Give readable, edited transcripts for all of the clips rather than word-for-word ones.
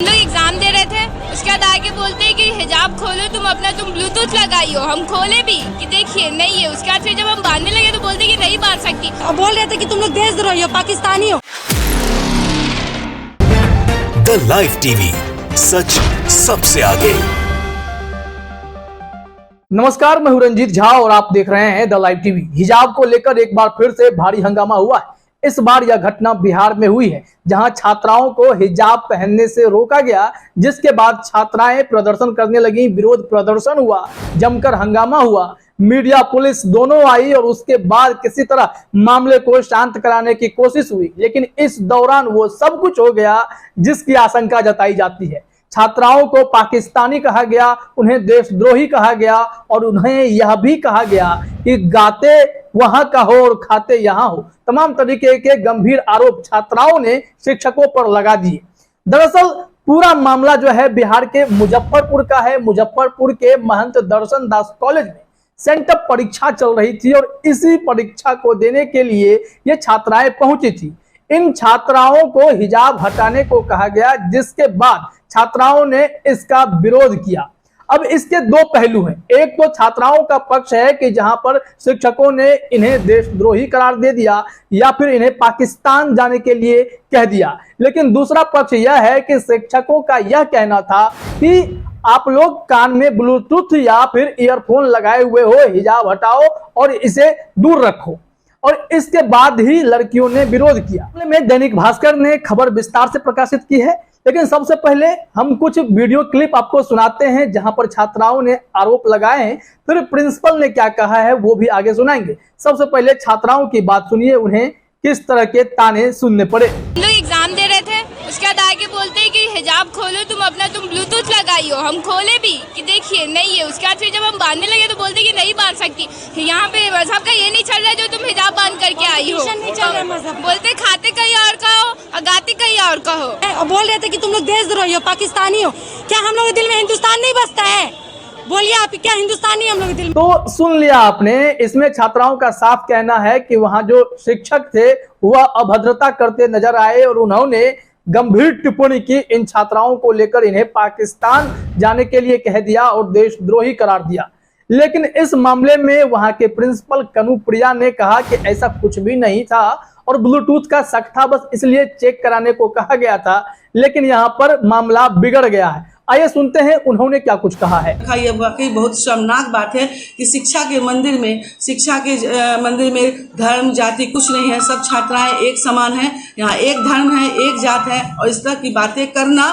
लोग एग्जाम दे रहे थे, उसके बाद आके बोलते हैं कि हिजाब खोलो, तुम ब्लूटूथ लगाई हो। हम खोले भी कि देखिए नहीं है। उसके बाद फिर जब हम बांधने लगे तो बोलते कि नहीं बांध सकती। और बोल रहे थे कि तुम लोग देशद्रोही हो, पाकिस्तानी हो। द लाइव टीवी, सच सबसे आगे। नमस्कार, मैं हूं रंजीत झा और आप देख रहे हैं द लाइव टीवी। हिजाब को लेकर एक बार फिर से भारी हंगामा हुआ है। इस बार यह घटना बिहार में हुई है, जहां छात्राओं को हिजाब पहनने से रोका गया, जिसके बाद छात्राएं प्रदर्शन करने लगी। विरोध प्रदर्शन हुआ, जमकर हंगामा हुआ, मीडिया पुलिस दोनों आई और उसके बाद किसी तरह मामले को शांत कराने की कोशिश हुई। लेकिन इस दौरान वो सब कुछ हो गया जिसकी आशंका जताई जाती है। छात्राओं को पाकिस्तानी कहा गया, उन्हें देशद्रोही कहा गया और उन्हें यह भी कहा गया कि गाते वहां का हो और खाते यहां हो। तमाम तरीके के गंभीर आरोप छात्राओं ने शिक्षकों पर लगा दिए। दरअसल पूरा मामला जो है बिहार के मुजफ्फरपुर का है। मुजफ्फरपुर के महंत दर्शन दास कॉलेज में सेंटअप परीक्षा चल रही थी और इसी परीक्षा को देने के लिए ये छात्राएं पहुंची थी। इन छात्राओं को हिजाब हटाने को कहा गया, जिसके बाद छात्राओं ने इसका विरोध किया। अब इसके दो पहलू हैं। एक तो छात्राओं का पक्ष है कि जहां पर शिक्षकों ने इन्हें देशद्रोही करार दे दिया या फिर इन्हें पाकिस्तान जाने के लिए कह दिया। लेकिन दूसरा पक्ष यह है कि शिक्षकों का यह कहना था कि आप लोग कान में ब्लूटूथ या फिर ईयरफोन लगाए हुए हो, हिजाब हटाओ और इसे दूर रखो। और इसके बाद ही लड़कियों ने विरोध किया। में दैनिक भास्कर ने खबर विस्तार से प्रकाशित की है, लेकिन सबसे पहले हम कुछ वीडियो क्लिप आपको सुनाते हैं जहां पर छात्राओं ने आरोप लगाए हैं। फिर प्रिंसिपल ने क्या कहा है वो भी आगे सुनाएंगे। सबसे पहले छात्राओं की बात सुनिए, उन्हें किस तरह के ताने सुनने पड़े। लोग एग्जाम दे रहे थे, उसके बाद आके बोलते हैं कि हिजाब खोलो, तुम ब्लूटूथ लगाई हो। हम खोले भी कि देखिए नहीं है। उसके बाद फिर जब हम बांधने लगे तो बोलते कि नहीं बांध सकती। यहाँ पे मजहब का ये नहीं चल रहा है जो तुम हिजाब बांध करके आई हो। नहीं चल रहा मजहब। बोलते खाते कहीं और का हो और गाते कहीं और का हो। और बोल रहे थे कि तुम लोग देशद्रोही हो, पाकिस्तानी हो। क्या हम लोग के दिल में हिंदुस्तान नहीं बसता है? बोलिए आप, क्या हिंदुस्तानी हम लोग के दिल में? तो सुन लिया आपने। इसमें छात्राओं का साफ कहना है कि वहां जो शिक्षक थे वह अभद्रता करते नजर आए और उन्होंने गंभीर टिप्पणी की इन छात्राओं को लेकर। इन्हें पाकिस्तान जाने के लिए कह दिया और देशद्रोही करार दिया। लेकिन इस मामले में वहां के प्रिंसिपल कनुप्रिया ने कहा कि ऐसा कुछ भी नहीं था और ब्लूटूथ का शक था, बस इसलिए चेक कराने को कहा गया था। लेकिन यहाँ पर मामला बिगड़ गया है। आइए सुनते हैं उन्होंने क्या कुछ कहा है। ये वाकई बहुत शर्मनाक बात है कि शिक्षा के मंदिर में धर्म जाति कुछ नहीं है। सब छात्राएं एक समान हैं। यहाँ एक धर्म है, एक जात है और इस तरह की बातें करना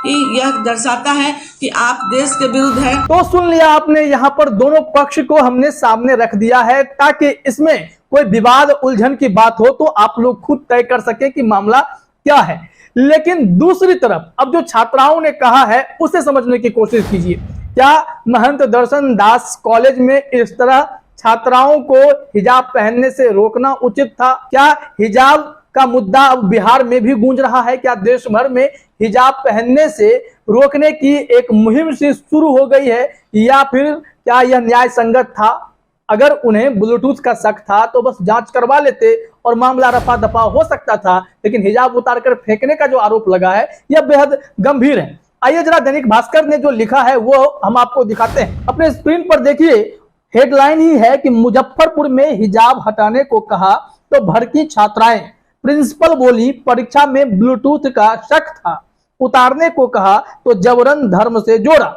यह दर्शाता है कि आप देश के विरुद्ध हैं। तो सुन लिया आपने, यहाँ पर दोनों पक्ष को हमने सामने रख दिया है ताकि इसमें कोई विवाद उलझन की बात हो तो आप लोग खुद तय कर सके कि मामला क्या है। लेकिन दूसरी तरफ अब जो छात्राओं ने कहा है उसे समझने की कोशिश कीजिए। क्या महंत दर्शन दास कॉलेज में इस तरह छात्राओं को हिजाब पहनने से रोकना उचित था? क्या हिजाब का मुद्दा अब बिहार में भी गूंज रहा है? क्या देश भर में हिजाब पहनने से रोकने की एक मुहिम सी शुरू हो गई है या फिर क्या यह न्याय संगत था? अगर उन्हें ब्लूटूथ का शक था तो बस जांच करवा लेते और मामला रफा दफा हो सकता था। लेकिन हिजाब उतारकर फेंकने का जो आरोप लगा है यह बेहद गंभीर है। आइए जरा दैनिक भास्कर ने जो लिखा है वो हम आपको दिखाते हैं। अपने स्क्रीन पर देखिए, हेडलाइन ही है कि मुजफ्फरपुर में हिजाब हटाने को कहा तो भड़की छात्राएं। प्रिंसिपल बोली परीक्षा में ब्लूटूथ का शक था, उतारने को कहा तो जबरन धर्म से जोड़ा।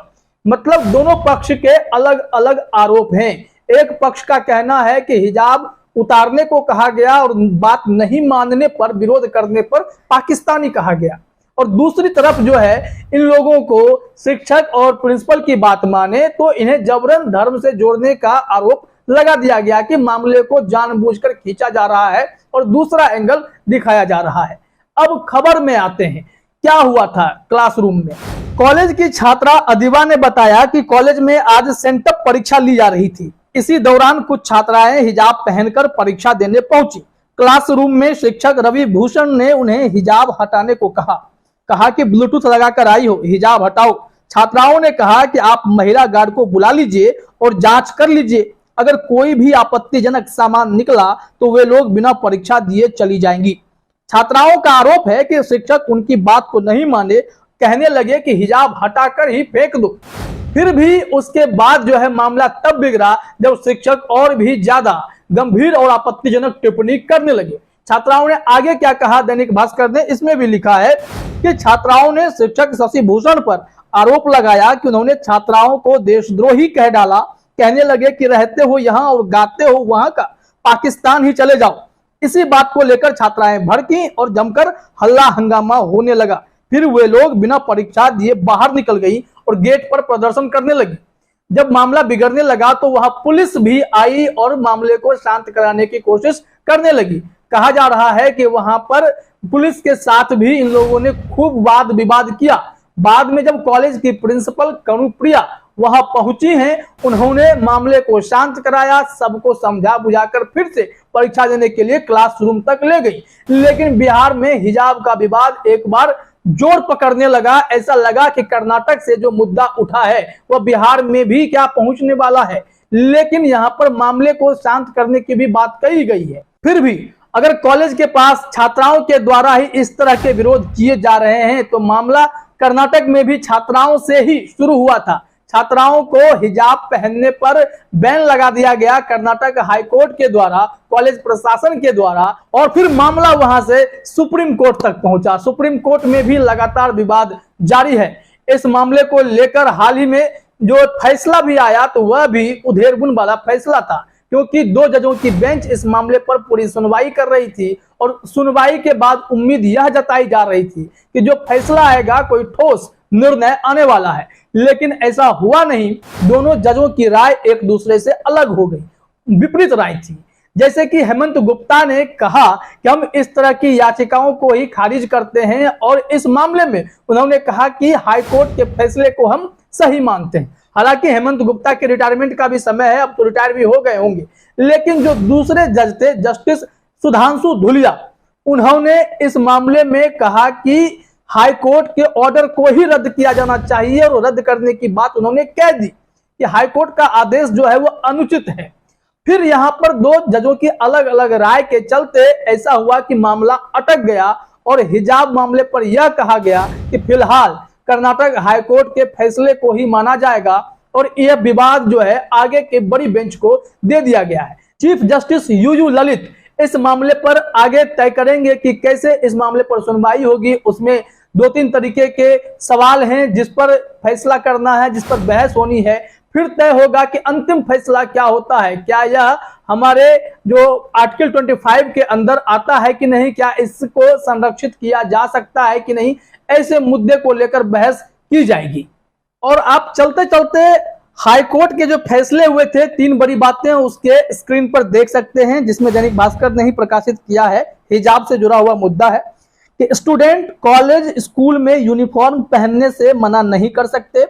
मतलब दोनों पक्ष के अलग अलग आरोप हैं। एक पक्ष का कहना है कि हिजाब उतारने को कहा गया और बात नहीं मानने पर, विरोध करने पर पाकिस्तानी कहा गया। और दूसरी तरफ जो है इन लोगों को शिक्षक और प्रिंसिपल की बात माने तो इन्हें जबरन धर्म से जोड़ने का आरोप लगा दिया गया कि मामले को जानबूझकर खींचा जा रहा है और दूसरा एंगल दिखाया जा रहा है। अब खबर में आते हैं, क्या हुआ था क्लासरूम में। कॉलेज की छात्रा अदिबा ने बताया कि कॉलेज में आज सेंटअप परीक्षा ली जा रही थी। इसी दौरान कुछ छात्राएं हिजाब पहनकर परीक्षा देने पहुंची। क्लासरूम में शिक्षक रवि भूषण ने उन्हें हिजाब हटाने को कहा कि ब्लूटूथ लगाकर आई हो, हिजाब हटाओ। छात्राओं ने कहा कि आप महिला गार्ड को बुला लीजिए और जांच कर लीजिए। अगर कोई भी आपत्तिजनक सामान निकला तो वे लोग बिना परीक्षा दिए चली जाएंगी। छात्राओं का आरोप है कि शिक्षक उनकी बात को नहीं माने कहने लगे कि हिजाब हटाकर ही फेंक दो। फिर भी उसके बाद जो है मामला तब बिगड़ा जब शिक्षक और भी ज्यादा गंभीर और आपत्तिजनक टिप्पणी करने लगे। छात्राओं ने आगे क्या कहा, दैनिक भास्कर ने इसमें भी लिखा है कि छात्राओं ने शिक्षक शशि भूषण पर आरोप लगाया कि उन्होंने छात्राओं को देशद्रोही कह डाला। कहने लगे कि रहते हो यहाँ और गाते हो वहां का, पाकिस्तान ही चले जाओ। इसी बात को लेकर छात्राएं भड़की और जमकर हल्ला हंगामा होने लगा। फिर वे लोग बिना परीक्षा दिए बाहर निकल गई और गेट पर प्रदर्शन करने लगी। जब मामला बिगड़ने लगा तो वहां पुलिस भी आई और मामले को शांत कराने की कोशिश करने लगी। कहा जा रहा है कि वहां पर पुलिस के साथ भी इन लोगों ने खूब वाद विवाद किया। बाद में जब कॉलेज की प्रिंसिपल कनुप्रिया वहां पहुंची हैं, उन्होंने मामले को शांत कराया, सबको समझा बुझाकर फिर से परीक्षा देने के लिए क्लासरूम तक ले गई। लेकिन बिहार में हिजाब का विवाद एक बार जोर पकड़ने लगा। ऐसा लगा कि कर्नाटक से जो मुद्दा उठा है वह बिहार में भी क्या पहुंचने वाला है। लेकिन यहाँ पर मामले को शांत करने की भी बात कही गई है। फिर भी अगर कॉलेज के पास छात्राओं के द्वारा ही इस तरह के विरोध किए जा रहे हैं तो मामला कर्नाटक में भी छात्राओं से ही शुरू हुआ था। छात्राओं को हिजाब पहनने पर बैन लगा दिया गया कर्नाटक हाईकोर्ट के द्वारा, कॉलेज प्रशासन के द्वारा, और फिर मामला वहां से सुप्रीम कोर्ट तक पहुंचा। सुप्रीम कोर्ट में भी लगातार विवाद जारी है। इस मामले को लेकर हाल ही में जो फैसला भी आया तो वह भी उधेड़बुन वाला फैसला था, क्योंकि 2 जजों की बेंच इस मामले पर पूरी सुनवाई कर रही थी और सुनवाई के बाद उम्मीद यह जताई जा रही थी कि जो फैसला आएगा कोई ठोस निर्णय आने वाला है। लेकिन ऐसा हुआ नहीं। दोनों जजों की राय एक दूसरे से अलग हो गई, विपरीत राय थी। जैसे कि हेमंत गुप्ता ने कहा कि हम इस तरह की याचिकाओं को ही खारिज करते हैं और इस मामले में उन्होंने कहा कि हाईकोर्ट के फैसले को हम सही मानते हैं। हालांकि हेमंत गुप्ता के रिटायरमेंट का भी समय है, अब तो रिटायर भी हो गए होंगे। लेकिन जो दूसरे जज थे, जस्टिस सुधांशु धुलिया, उन्होंने इस मामले में कहा कि हाई कोर्ट के ऑर्डर को ही रद्द किया जाना चाहिए और रद्द करने की बात उन्होंने कह दी कि हाई कोर्ट का आदेश जो है वो अनुचित है। फिर यहाँ पर 2 जजों की अलग अलग राय के चलते ऐसा हुआ कि मामला अटक गया और हिजाब मामले पर यह कहा गया कि फिलहाल कर्नाटक हाईकोर्ट के फैसले को ही माना जाएगा और यह विवाद जो है आगे के बड़ी बेंच को दे दिया गया है। चीफ जस्टिस यूयू ललित इस मामले पर आगे तय करेंगे कि कैसे इस मामले पर सुनवाई होगी। उसमें 2-3 तरीके के सवाल हैं जिस पर फैसला करना है, जिस पर बहस होनी है। फिर तय होगा कि अंतिम फैसला क्या होता है, क्या यह हमारे जो आर्टिकल 25 के अंदर आता है कि नहीं, क्या इसको संरक्षित किया जा सकता है कि नहीं। ऐसे मुद्दे को लेकर बहस की जाएगी। और आप चलते चलते हाईकोर्ट के जो फैसले हुए थे, 3 बड़ी बातें उसके स्क्रीन पर देख सकते हैं, जिसमें दैनिक भास्कर ने ही प्रकाशित किया है। हिजाब से जुड़ा हुआ मुद्दा है कि स्टूडेंट कॉलेज स्कूल में यूनिफॉर्म पहनने से मना नहीं कर सकते।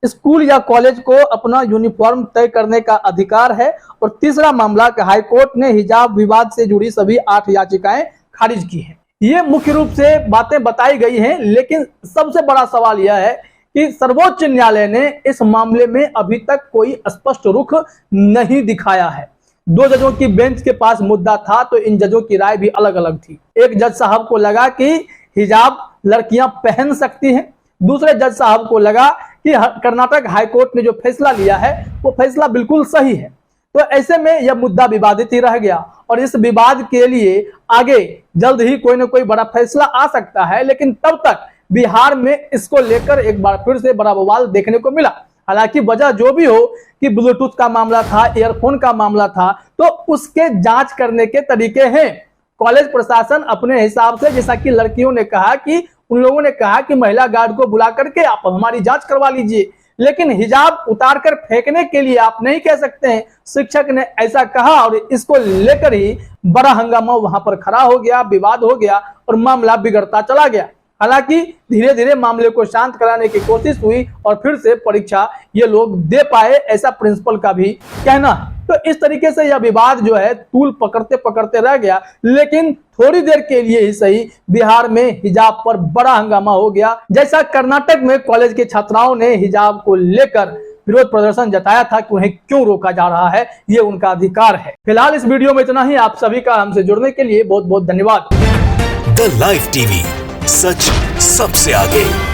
स्कूल या कॉलेज को अपना यूनिफॉर्म तय करने का अधिकार है। और तीसरा मामला कि हाईकोर्ट ने हिजाब विवाद से जुड़ी सभी 8 याचिकाएं खारिज की हैं। ये मुख्य रूप से बातें बताई गई हैं, लेकिन सबसे बड़ा सवाल यह है कि सर्वोच्च न्यायालय ने इस मामले में अभी तक कोई स्पष्ट रुख नहीं दिखाया है। 2 जजों की बेंच के पास मुद्दा था तो इन जजों की राय भी अलग अलग थी। एक जज साहब को लगा कि हिजाब लड़कियां पहन सकती हैं, दूसरे जज साहब को लगा कि कर्नाटक हाईकोर्ट ने जो फैसला लिया है वो फैसला बिल्कुल सही है। तो ऐसे में यह मुद्दा विवादित ही रह गया और इस विवाद के लिए आगे जल्द ही कोई ना कोई बड़ा फैसला आ सकता है। लेकिन तब तक बिहार में इसको लेकर एक बार फिर से बड़ा बवाल देखने को मिला। हालांकि वजह जो भी हो कि ब्लूटूथ का मामला था, ईयरफोन का मामला था, तो उसके जांच करने के तरीके हैं। कॉलेज प्रशासन अपने हिसाब से, जैसा कि लड़कियों ने कहा कि उन लोगों ने कहा कि महिला गार्ड को बुला करके आप हमारी जांच करवा लीजिए, लेकिन हिजाब उतार कर फेंकने के लिए आप नहीं कह सकते हैं। शिक्षक ने ऐसा कहा और इसको लेकर ही बड़ा हंगामा वहां पर खड़ा हो गया, विवाद हो गया और मामला बिगड़ता चला गया। हालांकि धीरे धीरे मामले को शांत कराने की कोशिश हुई और फिर से परीक्षा ये लोग दे पाए, ऐसा प्रिंसिपल का भी कहना है। तो इस तरीके से यह विवाद जो है तूल पकड़ते पकड़ते रह गया, लेकिन थोड़ी देर के लिए ही सही बिहार में हिजाब पर बड़ा हंगामा हो गया। जैसा कर्नाटक में कॉलेज के छात्राओं ने हिजाब को लेकर विरोध प्रदर्शन जताया था कि उन्हें क्यों रोका जा रहा है, ये उनका अधिकार है। फिलहाल इस वीडियो में इतना ही। आप सभी का हमसे जुड़ने के लिए बहुत बहुत धन्यवाद। द लाइव टीवी, सच सबसे आगे।